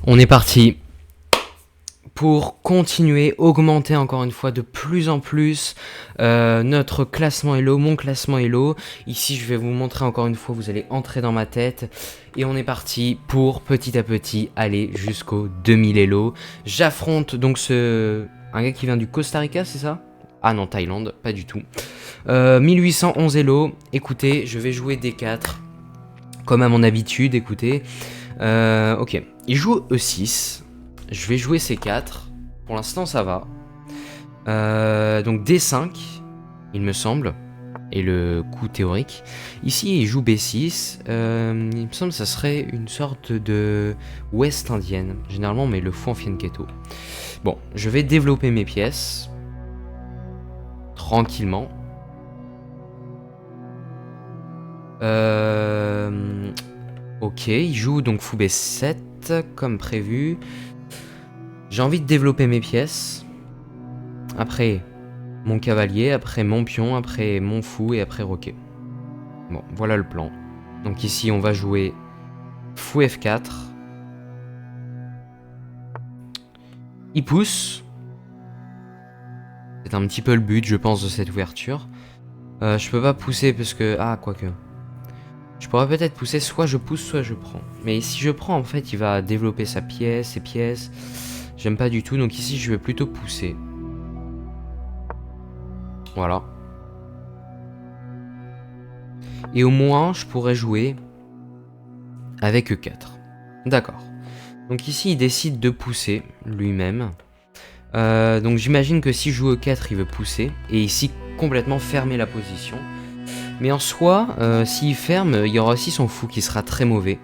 On est parti pour continuer, augmenter encore une fois de plus en plus notre classement Elo, mon classement Elo. Ici, je vais vous montrer encore une fois, vous allez entrer dans ma tête. Et on est parti pour petit à petit aller jusqu'au 2000 Elo. J'affronte donc un gars qui vient du Costa Rica, c'est ça? Ah non, Thaïlande, pas du tout. 1811 Elo. Écoutez, je vais jouer D4. Comme à mon habitude, écoutez. Ok, il joue E6. Je vais jouer C4. Pour l'instant, ça va. Donc D5, il me semble. Et le coup théorique. Ici, il joue B6. Il me semble que ça serait une sorte de ouest indienne. Généralement, on met le fou en fianchetto. Bon, je vais développer mes pièces. Tranquillement. Ok, il joue donc fou B7 comme prévu. J'ai envie de développer mes pièces. Après mon cavalier, après mon pion, après mon fou et après roquet. Bon, voilà le plan. Donc ici on va jouer fou F4. Il pousse. C'est un petit peu le but, je pense, de cette ouverture. Je peux pas pousser parce que... Ah, quoique. Je pourrais peut-être pousser, soit je pousse, soit je prends. Mais si je prends, en fait, il va développer sa pièce, ses pièces. J'aime pas du tout, donc ici, je vais plutôt pousser. Voilà. Et au moins, je pourrais jouer avec E4. D'accord. Donc ici, il décide de pousser lui-même. Donc j'imagine que si je joue E4, il veut pousser. Et ici, complètement fermer la position. Mais en soi, s'il ferme, il y aura aussi son fou qui sera très mauvais.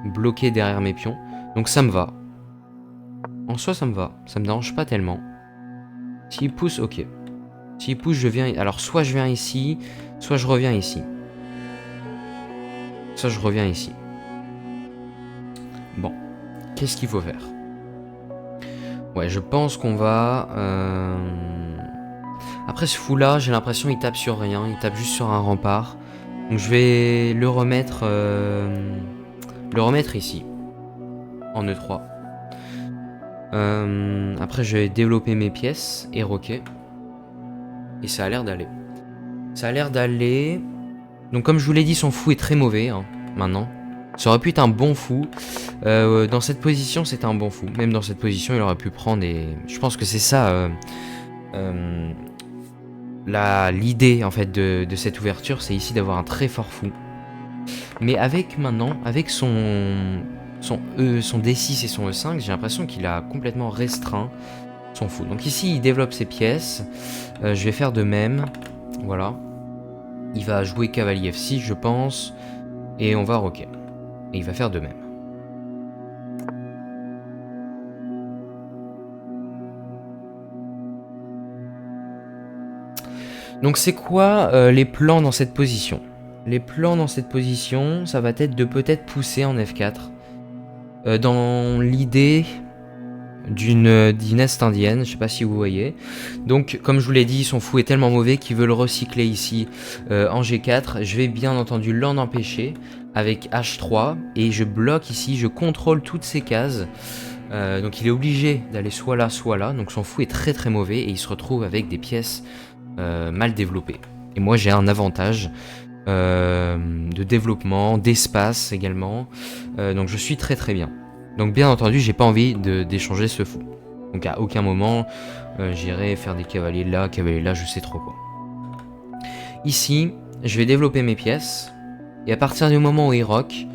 Bloqué derrière mes pions. Donc ça me va. En soi, ça me va. Ça me dérange pas tellement. S'il pousse, ok. S'il pousse, je viens... Alors, soit je viens ici, soit je reviens ici. Soit je reviens ici. Bon. Qu'est-ce qu'il faut faire? Ouais, je pense qu'on va... Après, ce fou-là, j'ai l'impression qu'il tape sur rien. Il tape juste sur un rempart. Donc, je vais le remettre... Le remettre ici. En E3. Après, je vais développer mes pièces et roquer. Et ça a l'air d'aller. Ça a l'air d'aller. Donc comme je vous l'ai dit, son fou est très mauvais, hein, maintenant. Ça aurait pu être un bon fou. Dans cette position, c'est un bon fou. Même dans cette position, il aurait pu prendre et... Je pense que c'est ça... l'idée, en fait, de cette ouverture, c'est ici d'avoir un très fort fou. Mais avec maintenant, avec son D6 et son E5, j'ai l'impression qu'il a complètement restreint son fou. Donc ici, il développe ses pièces. Je vais faire de même. Voilà. Il va jouer cavalier F6, je pense. Et on va roquer. Et il va faire de même. Donc c'est quoi les plans dans cette position? Les plans dans cette position, ça va être de peut-être pousser en F4. Dans l'idée d'une dynastie indienne, je sais pas si vous voyez. Donc comme je vous l'ai dit, son fou est tellement mauvais qu'il veut le recycler ici en G4. Je vais bien entendu l'en empêcher avec H3 et je bloque ici, je contrôle toutes ces cases. Donc il est obligé d'aller soit là, soit là. Donc son fou est très très mauvais et il se retrouve avec des pièces mal développées. Et moi j'ai un avantage de développement, d'espace également. Donc je suis très très bien. Donc bien entendu, j'ai pas envie d'échanger ce fou. Donc à aucun moment, j'irai faire des cavaliers là, je sais trop quoi. Ici, je vais développer mes pièces. Et à partir du moment où il rock,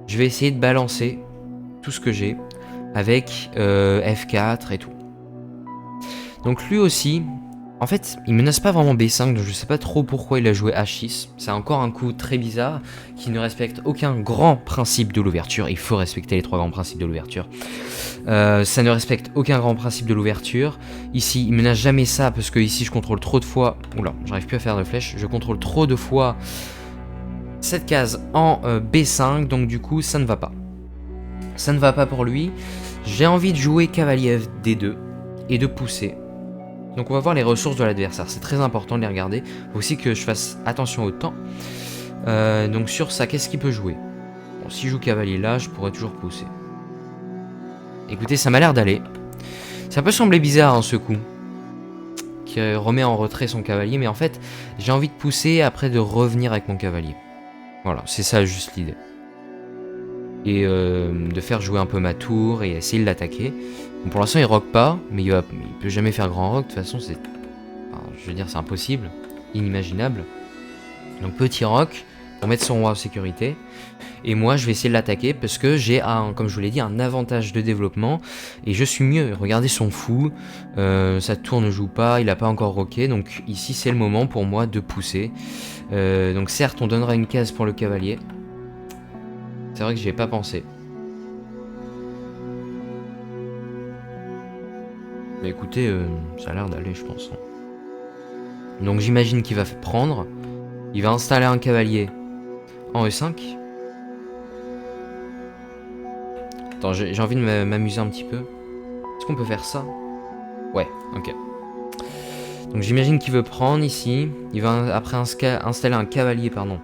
je vais essayer de balancer tout ce que j'ai avec F4 et tout. Donc lui aussi, en fait, il menace pas vraiment B5, donc je sais pas trop pourquoi il a joué H6. C'est encore un coup très bizarre qui ne respecte aucun grand principe de l'ouverture. Il faut respecter les 3 grands principes de l'ouverture. Ça ne respecte aucun grand principe de l'ouverture. Ici, il menace jamais ça parce que ici, je contrôle trop de fois... Oula, j'arrive plus à faire de flèche. Je contrôle trop de fois cette case en B5, donc du coup, ça ne va pas. Ça ne va pas pour lui. J'ai envie de jouer cavalier D2 et de pousser. Donc on va voir les ressources de l'adversaire, c'est très important de les regarder. Il faut aussi que je fasse attention au temps. Donc sur ça, qu'est-ce qu'il peut jouer? Bon, si je joue cavalier là, je pourrais toujours pousser. Écoutez, ça m'a l'air d'aller. Ça peut sembler bizarre, hein, ce coup. Qui remet en retrait son cavalier, mais en fait, j'ai envie de pousser après de revenir avec mon cavalier. Voilà, c'est ça juste l'idée. Et de faire jouer un peu ma tour et essayer de l'attaquer. Bon, pour l'instant, il rock pas, mais il peut jamais faire grand rock. De toute façon, je veux dire, c'est impossible, inimaginable. Donc petit rock pour mettre son roi en sécurité. Et moi, je vais essayer de l'attaquer parce que j'ai, comme je vous l'ai dit, un avantage de développement. Et je suis mieux. Regardez son fou. Sa tour ne joue pas. Il n'a pas encore rocké. Donc ici, c'est le moment pour moi de pousser. Donc certes, on donnera une case pour le cavalier. C'est vrai que j'y ai pas pensé. Mais écoutez, ça a l'air d'aller, je pense. Donc j'imagine qu'il va prendre. Il va installer un cavalier en E5. Attends, j'ai envie de m'amuser un petit peu. Est-ce qu'on peut faire ça? Ouais, ok. Donc j'imagine qu'il veut prendre ici. Il va après installer un cavalier, pardon,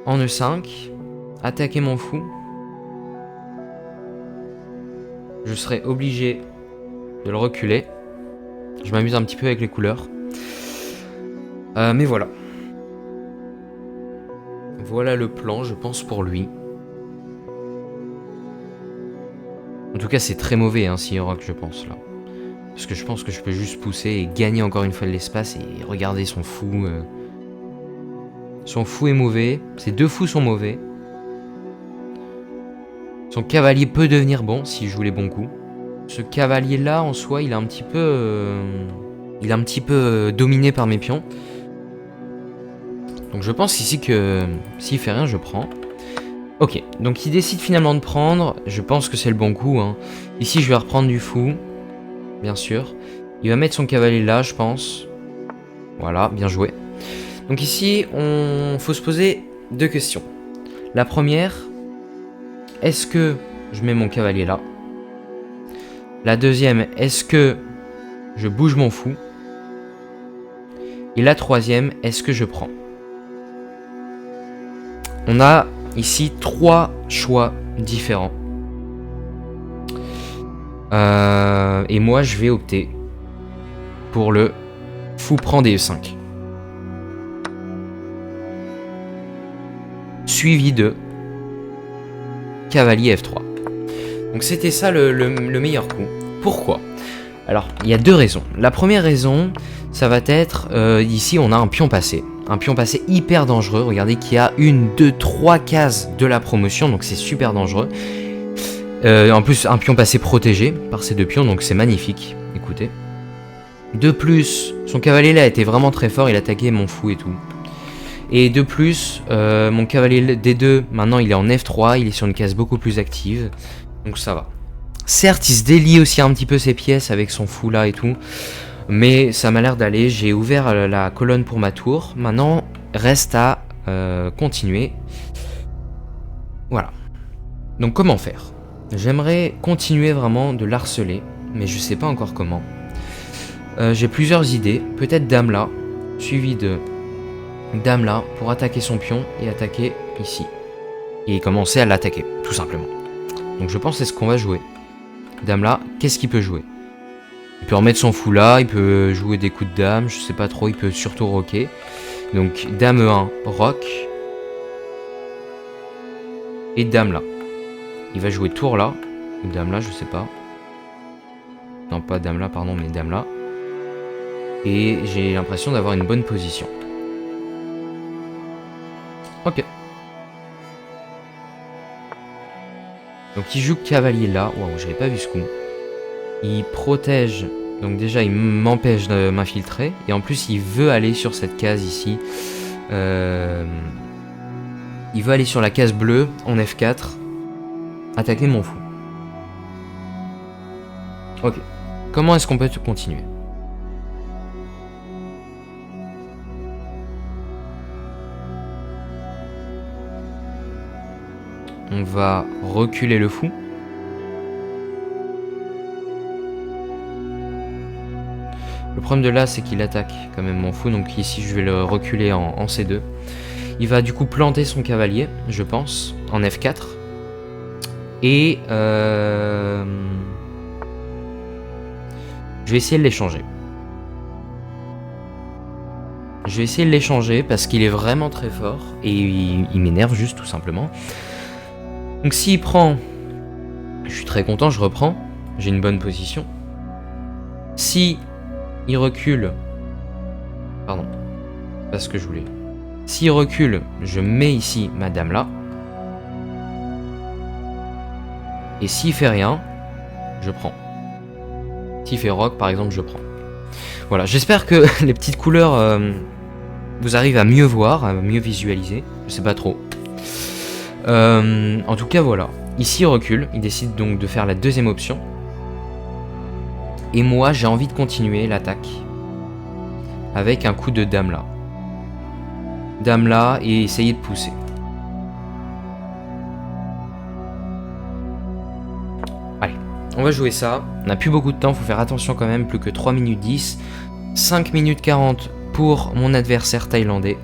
en E5. Attaquer mon fou. Je serai obligé de le reculer. Je m'amuse un petit peu avec les couleurs. Mais voilà. Voilà le plan, je pense, pour lui. En tout cas, c'est très mauvais, hein, s'il rock, je pense, là. Parce que je pense que je peux juste pousser et gagner encore une fois de l'espace et regarder son fou. Son fou est mauvais. Ses deux fous sont mauvais. Son cavalier peut devenir bon s'il joue les bons coups. Ce cavalier-là, en soi, il est un petit peu... dominé par mes pions. Donc je pense ici que s'il fait rien, je prends. Ok, donc il décide finalement de prendre. Je pense que c'est le bon coup, hein. Ici, je vais reprendre du fou. Bien sûr. Il va mettre son cavalier là, je pense. Voilà, bien joué. Donc ici, faut se poser deux questions. La première, est-ce que je mets mon cavalier là? La deuxième, est-ce que je bouge mon fou? Et la troisième, est-ce que je prends? On a ici trois choix différents. Et moi, je vais opter pour le fou prend des E5. Suivi de cavalier F3. Donc c'était ça le meilleur coup. Pourquoi? Alors, il y a deux raisons. La première raison, ça va être... ici, on a un pion passé. Un pion passé hyper dangereux. Regardez qu'il y a 1, 2, 3 cases de la promotion. Donc c'est super dangereux. En plus, un pion passé protégé par ces deux pions. Donc c'est magnifique. Écoutez. De plus, son cavalier là était vraiment très fort. Il attaquait mon fou et tout. Et de plus, mon cavalier D2, maintenant il est en F3. Il est sur une case beaucoup plus active. Donc ça va. Certes, il se délie aussi un petit peu ses pièces avec son fou là et tout. Mais ça m'a l'air d'aller. J'ai ouvert la colonne pour ma tour. Maintenant, reste à continuer. Voilà. Donc comment faire? J'aimerais continuer vraiment de l'harceler. Mais je sais pas encore comment. J'ai plusieurs idées. Peut-être dame là. Suivi de dame là. Pour attaquer son pion et attaquer ici. Et commencer à l'attaquer. Tout simplement. Donc je pense que c'est ce qu'on va jouer. Dame là, qu'est-ce qu'il peut jouer? Il peut remettre son fou là, il peut jouer des coups de dame, je sais pas trop, il peut surtout rocker. Donc dame 1, rock. Et dame là. Il va jouer tour là, ou dame là, je sais pas. Non, pas dame là, pardon, mais dame là. Et j'ai l'impression d'avoir une bonne position. Ok. Donc il joue cavalier là. Waouh, j'avais pas vu ce coup. Il protège. Donc déjà il m'empêche de m'infiltrer. Et en plus il veut aller sur cette case ici. Il veut aller sur la case bleue en F4. Attaquer mon fou. Ok. Comment est-ce qu'on peut continuer? On va reculer le fou. Le problème de là, c'est qu'il attaque quand même mon fou. Donc ici, je vais le reculer en C2. Il va du coup planter son cavalier, je pense, en F4. Et Je vais essayer de l'échanger. Je vais essayer de l'échanger parce qu'il est vraiment très fort et il m'énerve juste tout simplement. Donc s'il prend, je suis très content, je reprends. J'ai une bonne position. Si il recule, pardon, c'est pas ce que je voulais. S'il recule, je mets ici ma dame là. Et s'il fait rien, je prends. S'il fait rock par exemple, je prends. Voilà, j'espère que les petites couleurs vous arrivent à mieux voir, à mieux visualiser. Je sais pas trop. En tout cas, voilà. Ici, il recule. Il décide donc de faire la deuxième option. Et moi, j'ai envie de continuer l'attaque. Avec un coup de dame là. Dame là et essayer de pousser. Allez, on va jouer ça. On n'a plus beaucoup de temps, faut faire attention quand même. Plus que 3 minutes 10. 5 minutes 40 pour mon adversaire thaïlandais.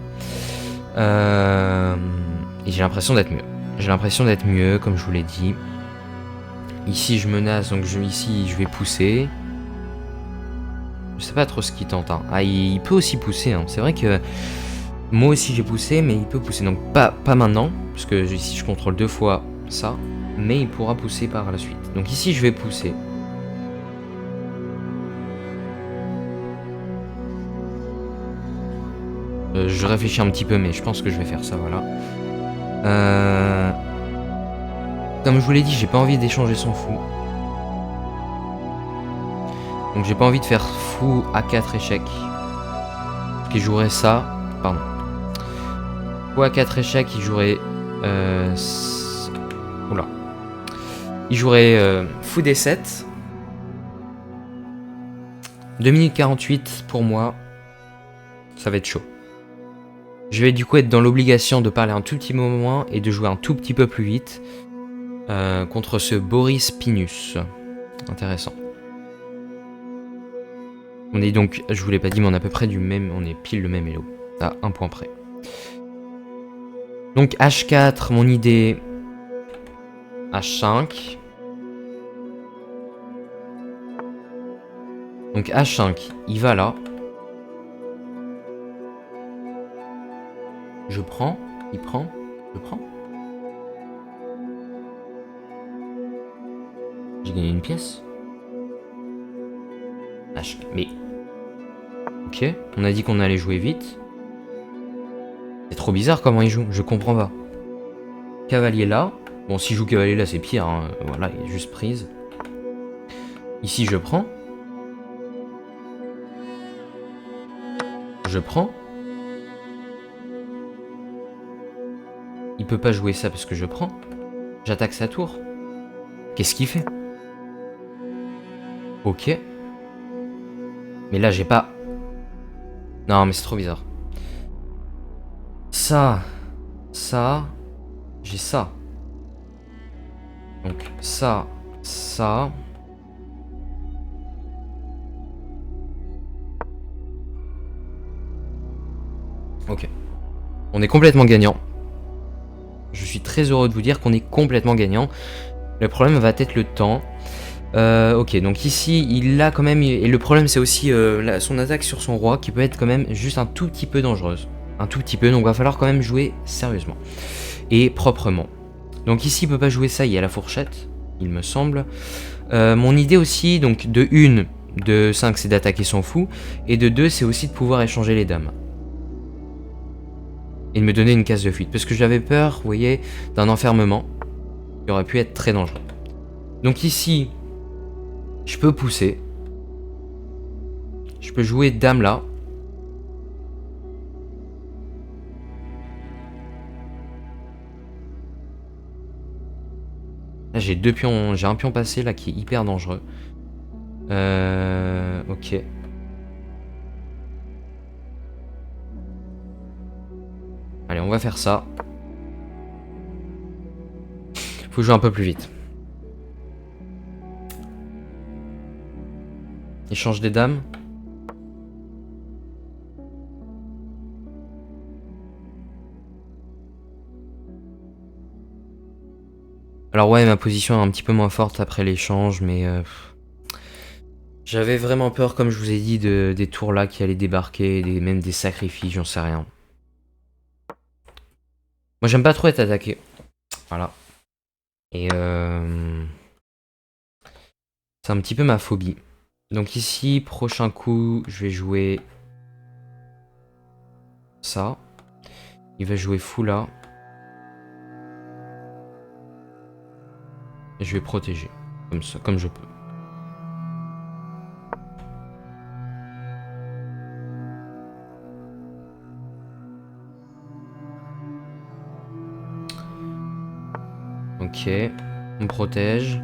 Et j'ai l'impression d'être mieux. J'ai l'impression d'être mieux, comme je vous l'ai dit. Ici, je menace, donc ici, je vais pousser. Je sais pas trop ce qu'il tente. Hein. Ah, il peut aussi pousser. Hein. C'est vrai que moi aussi, j'ai poussé, mais il peut pousser. Donc, pas maintenant, parce que ici, je contrôle 2 fois ça. Mais il pourra pousser par la suite. Donc ici, je vais pousser. Je réfléchis un petit peu, mais je pense que je vais faire ça, voilà. Comme je vous l'ai dit, j'ai pas envie d'échanger son fou. Donc j'ai pas envie de faire fou à 4 échecs. Qui jouerait ça. Pardon. Fou à 4 échecs, il jouerait... Oula. Il jouerait fou D7. 2 minutes 48 pour moi. Ça va être chaud. Je vais du coup être dans l'obligation de parler un tout petit moment et de jouer un tout petit peu plus vite contre ce Boris Pinus. Intéressant. On est donc, je vous l'ai pas dit, mais on est à peu près du même, on est pile le même elo, à un point près. Donc H4, mon idée, H5. Donc H5, il va là. Je prends, il prend, je prends. J'ai gagné une pièce. H, mais... Ok, on a dit qu'on allait jouer vite. C'est trop bizarre comment il joue, je comprends pas. Cavalier là. Bon, s'il joue cavalier là, c'est pire, hein. Voilà, il est juste prise. Ici, je prends. Je prends. Il peut pas jouer ça parce que je prends. J'attaque sa tour. Qu'est-ce qu'il fait? Ok. Mais là, j'ai pas... Non, mais c'est trop bizarre. Ça. Ça. J'ai ça. Donc, ça. Ça. Ok. On est complètement gagnant. Je suis très heureux de vous dire qu'on est complètement gagnant. Le problème va être le temps. Ok, donc ici, il a quand même... Et le problème, c'est aussi son attaque sur son roi, qui peut être quand même juste un tout petit peu dangereuse. Un tout petit peu, donc va falloir quand même jouer sérieusement. Et proprement. Donc ici, il peut pas jouer ça, il y a la fourchette, il me semble. Mon idée aussi, donc de 1, de 5, c'est d'attaquer son fou. Et de 2, c'est aussi de pouvoir échanger les dames. Et de me donner une case de fuite. Parce que j'avais peur, vous voyez, d'un enfermement. Qui aurait pu être très dangereux. Donc ici... Je peux pousser. Je peux jouer dame là. Là j'ai 2 pions. J'ai un pion passé là qui est hyper dangereux. Ok. Allez, on va faire ça. Faut jouer un peu plus vite. Échange des dames. Alors ouais, ma position est un petit peu moins forte après l'échange, mais... J'avais vraiment peur, comme je vous ai dit, des tours là qui allaient débarquer, même des sacrifices, j'en sais rien. Moi j'aime pas trop être attaqué. Voilà. Et c'est un petit peu ma phobie. Donc ici, prochain coup, je vais jouer ça. Il va jouer fou là. Et je vais protéger. Comme ça, comme je peux. Ok, on protège.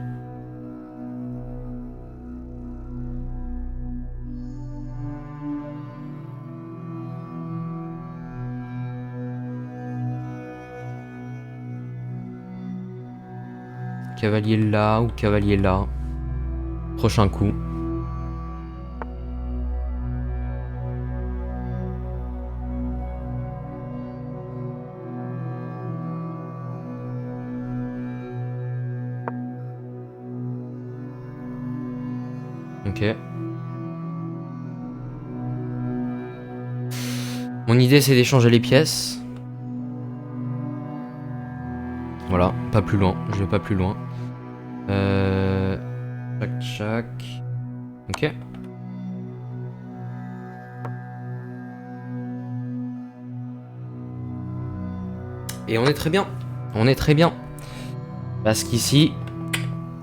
Cavalier là ou cavalier là. Prochain coup. Ok. Mon idée c'est d'échanger les pièces. Voilà, pas plus loin, je vais pas plus loin. Tchac tchac. Ok. Et on est très bien. On est très bien. Parce qu'ici,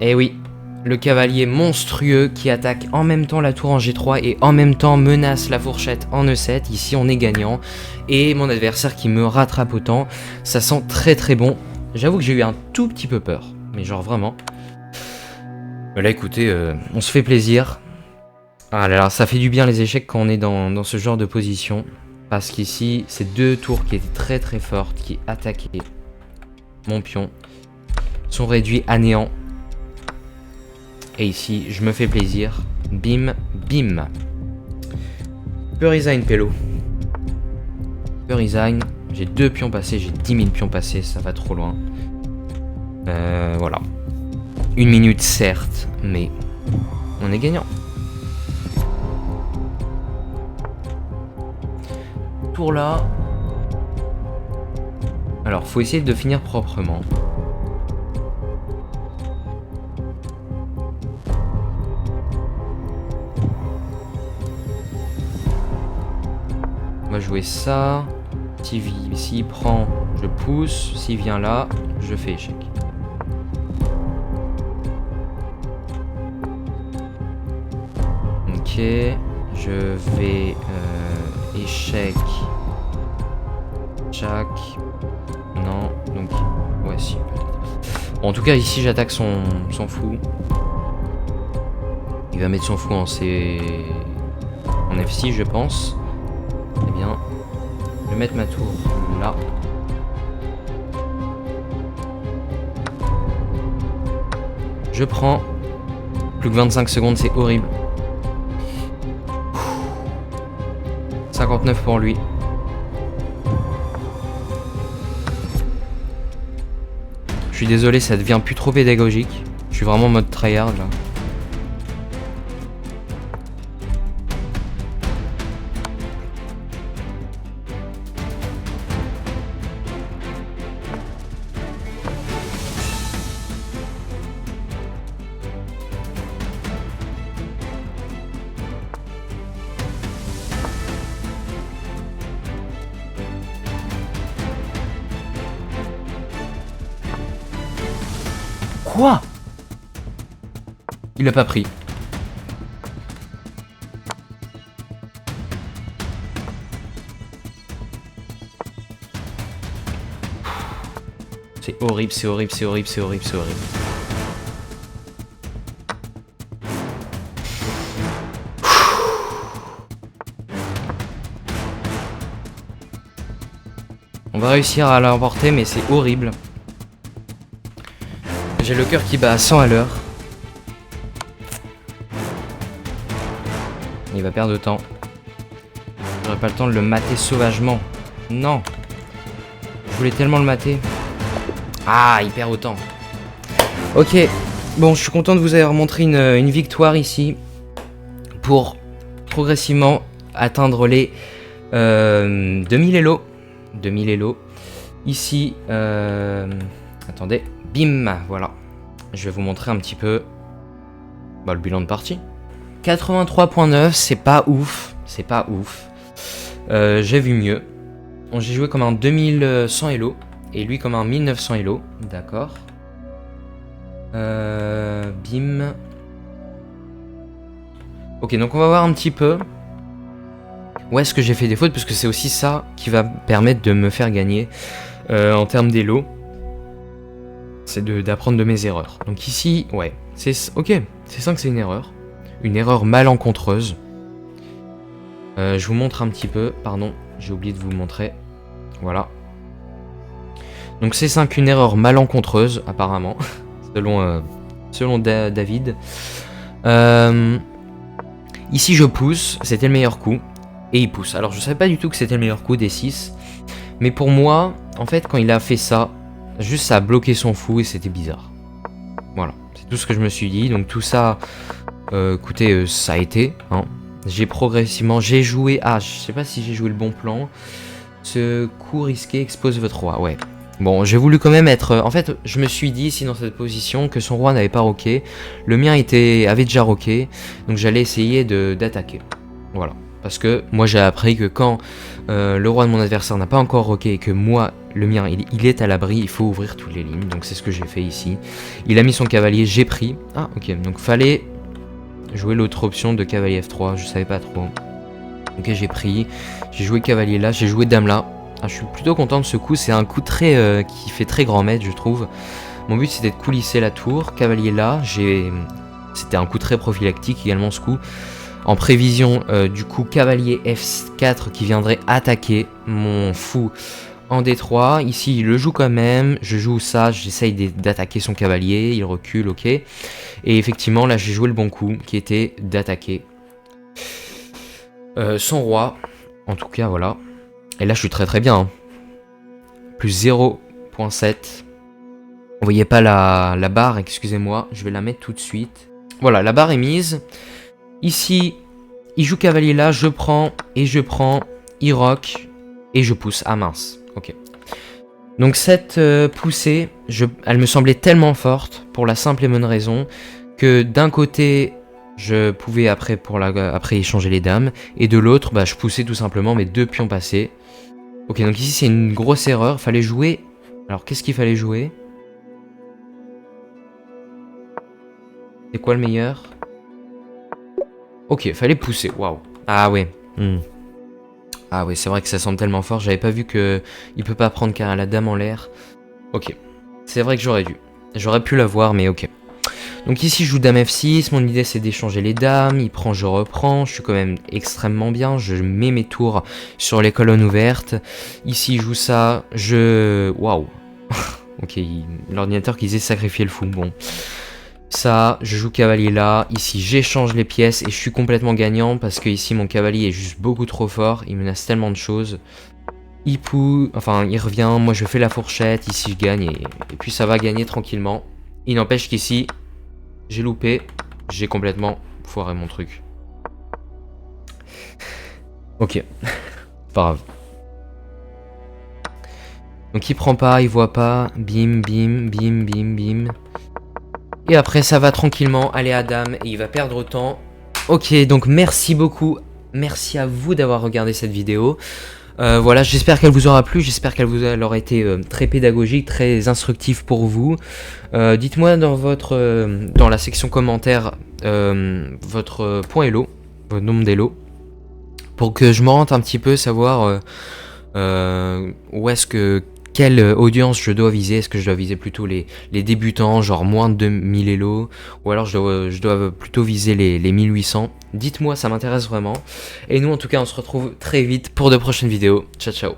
eh oui, le cavalier monstrueux qui attaque en même temps la tour en G3 et en même temps menace la fourchette en E7. Ici, on est gagnant. Et mon adversaire qui me rattrape autant, ça sent très très bon. J'avoue que j'ai eu un tout petit peu peur. Mais genre vraiment. Là, écoutez, on se fait plaisir. Ah là là, ça fait du bien les échecs quand on est dans ce genre de position. Parce qu'ici, c'est deux tours qui étaient très très fortes, qui attaquaient mon pion, sont réduits à néant. Et ici, je me fais plaisir. Bim, bim. Peu resign, Pello. Peu resign. J'ai 2 pions passés, j'ai 10 000 pions passés, ça va trop loin. Voilà. 1 minute, certes, mais on est gagnant. Tour là. Alors, faut essayer de finir proprement. On va jouer ça. S'il prend, je pousse. S'il vient là, je fais échec. Ok. Je vais échec. Jack. Non. Donc, ouais, si, peut-être. Bon, en tout cas, ici, j'attaque son fou. Il va mettre son fou en F6, je pense. Eh bien, je vais mettre ma tour là. Je prends. Plus que 25 secondes, c'est horrible. 59 pour lui. Je suis désolé, ça devient plus trop pédagogique. Je suis vraiment en mode tryhard là. Quoi? Il a pas pris. C'est horrible, c'est horrible, c'est horrible, c'est horrible, c'est horrible. On va réussir à l'emporter, mais c'est horrible. J'ai le cœur qui bat à 100 à l'heure. Il va perdre de temps. J'aurais pas le temps de le mater sauvagement. Non. Je voulais tellement le mater. Ah, il perd autant. Ok. Bon, je suis content de vous avoir montré une victoire ici. pour progressivement atteindre les 2000 Elo. 2000 Elo. Ici, attendez, bim, voilà. Je vais vous montrer un petit peu le bilan de partie. 83.9, c'est pas ouf, c'est pas ouf. J'ai vu mieux. J'ai joué comme un 2100 Elo et lui comme un 1900 Elo, d'accord. Bim. Ok, donc on va voir un petit peu où est-ce que j'ai fait des fautes, parce que c'est aussi ça qui va permettre de me faire gagner en termes d'élo. C'est d'apprendre de mes erreurs. Donc ici, ouais, ok, c'est ça que c'est une erreur malencontreuse. Je vous montre un petit peu, pardon, j'ai oublié de vous montrer. Voilà. Donc c'est 5 une erreur malencontreuse, apparemment, selon David. Ici je pousse, c'était le meilleur coup, et il pousse. Alors je savais pas du tout que c'était le meilleur coup des 6, mais pour moi, en fait, quand il a fait ça, juste ça a bloqué son fou et c'était bizarre. Voilà, c'est tout ce que je me suis dit. Donc tout ça, écoutez, ça a été, hein. J'ai progressivement, j'ai joué, je sais pas si j'ai joué le bon plan. Ce coup risqué expose votre roi, ouais. Bon, j'ai voulu quand même être... En fait, je me suis dit, ici dans cette position, que son roi n'avait pas roqué. Le mien avait déjà roqué, donc j'allais essayer d'attaquer. Voilà. Parce que moi j'ai appris que quand le roi de mon adversaire n'a pas encore roqué et que moi, le mien, il est à l'abri, il faut ouvrir toutes les lignes. Donc c'est ce que j'ai fait ici. Il a mis son cavalier, j'ai pris. Ah, ok. Donc fallait jouer l'autre option de cavalier F3, je savais pas trop. Ok, j'ai pris. J'ai joué cavalier là, j'ai joué dame là. Je suis plutôt content de ce coup, c'est un coup très qui fait très grand maître, je trouve. Mon but c'était de coulisser la tour, cavalier là, c'était un coup très prophylactique également ce coup. En prévision du coup cavalier F4 qui viendrait attaquer mon fou en D3. Ici il le joue quand même, je joue ça, j'essaye d'attaquer son cavalier, il recule, ok. Et effectivement là j'ai joué le bon coup qui était d'attaquer son roi, en tout cas voilà. Et là je suis très bien, hein. Plus 0.7. Vous voyez pas la barre, excusez-moi, je vais la mettre tout de suite. Voilà, la barre est mise. Ici, il joue cavalier là, je prends, il rock, et je pousse. Ah mince, ok. Donc cette poussée, elle me semblait tellement forte, pour la simple et bonne raison, que d'un côté... je pouvais après échanger les dames, et de l'autre, je poussais tout simplement mes 2 pions passés. Ok, donc ici c'est une grosse erreur, fallait jouer... Alors qu'est-ce qu'il fallait jouer? C'est quoi le meilleur? Ok, fallait pousser, waouh. Ah ouais. Ah ouais, c'est vrai que ça semble tellement fort, j'avais pas vu que il peut pas prendre car la dame en l'air. Ok, c'est vrai que j'aurais pu l'avoir, mais ok. Donc ici je joue dame F6, mon idée c'est d'échanger les dames, il prend, je reprends, je suis quand même extrêmement bien, je mets mes tours sur les colonnes ouvertes. Ici il joue ça, waouh. Ok, l'ordinateur qui disait sacrifier le fou, bon. Ça, je joue cavalier là, ici j'échange les pièces et je suis complètement gagnant parce que ici mon cavalier est juste beaucoup trop fort, il menace tellement de choses. Il revient, moi je fais la fourchette, ici je gagne et puis ça va gagner tranquillement. Il n'empêche qu'ici... j'ai loupé, j'ai complètement foiré mon truc. Ok, pas grave. Donc il prend pas, il voit pas, bim, bim, bim, bim, bim. Et après ça va tranquillement aller à dame et il va perdre autant. Ok, donc merci beaucoup, merci à vous d'avoir regardé cette vidéo. Voilà, j'espère qu'elle vous aura plu, j'espère qu'elle vous aura été très pédagogique, très instructive pour vous. Dites-moi dans la section commentaires votre point Elo, votre nombre d'Elo, pour que je m'oriente un petit peu, savoir quelle audience je dois viser. Est-ce que je dois viser plutôt les débutants, genre moins de 2000 Elo, ou alors je dois plutôt viser les 1800. Dites-moi, ça m'intéresse vraiment. Et nous en tout cas on se retrouve très vite pour de prochaines vidéos. Ciao ciao.